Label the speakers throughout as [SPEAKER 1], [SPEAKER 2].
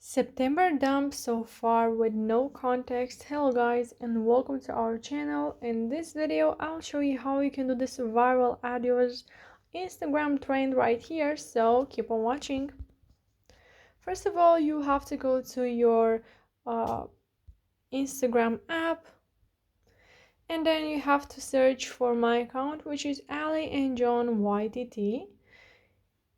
[SPEAKER 1] September dump so far with no context. Hello guys and welcome to our channel. In this video I'll show you how you can do this viral AdYours Instagram trend right here, so keep on watching. First of all, you have to go to your Instagram app, and then you have to search for my account, which is Ali and John YTT.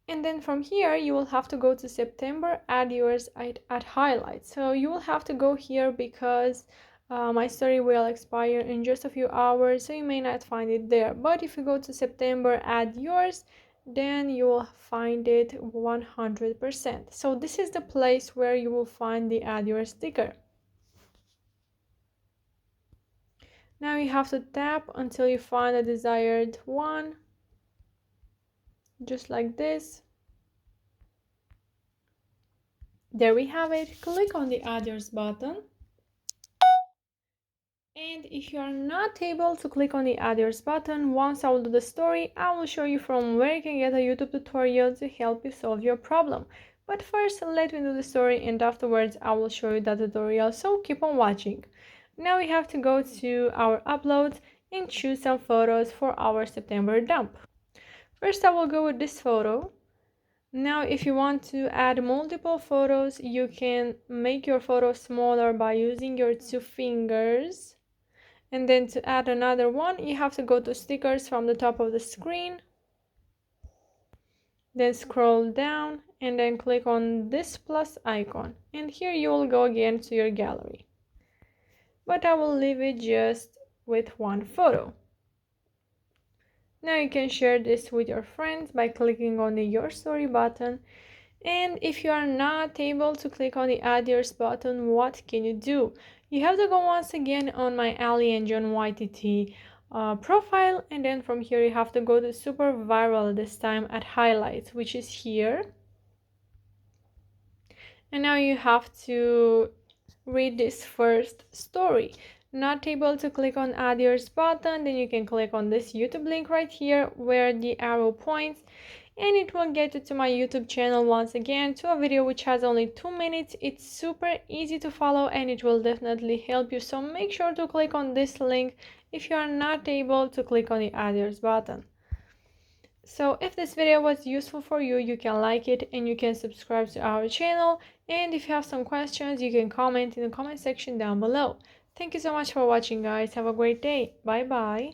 [SPEAKER 1] And then from here you will have to go to September AdYours at highlights. So you will have to go here because my story will expire in just a few hours, so you may not find it there. But if you go to September AdYours, then you will find it 100%. So this is the place where you will find the AdYours sticker. Now you have to tap until you find the desired one, just like this. There we have it. Click on the AdYours button. And if you are not able to click on the AdYours button, once I will do the story, I will show you from where you can get a YouTube tutorial to help you solve your problem. But first, let me do the story, and afterwards I will show you that tutorial, so keep on watching. Now we have to go to our uploads and choose some photos for our September dump. First, I will go with this photo. Now, if you want to add multiple photos, you can make your photo smaller by using your two fingers. And then to add another one, you have to go to stickers from the top of the screen. Then scroll down and then click on this plus icon. And here you will go again to your gallery. But I will leave it just with one photo. Now you can share this with your friends by clicking on the Your Story button. And if you are not able to click on the AdYours button, what can you do? You have to go once again on my Ali and John YTT profile, and then from here you have to go to Super Viral, this time at highlights, which is here. And now you have to read this first story. Not able to click on AdYours button, then you can click on this YouTube link right here where the arrow points, and it will get you to my YouTube channel once again, to a video which has only 2 minutes. It's super easy to follow and it will definitely help you, so make sure to click on this link if you are not able to click on the AdYours button. So if this video was useful for you, you can like it and you can subscribe to our channel, and if you have some questions, you can comment in the comment section down below. Thank you so much for watching, guys. Have a great day. Bye bye.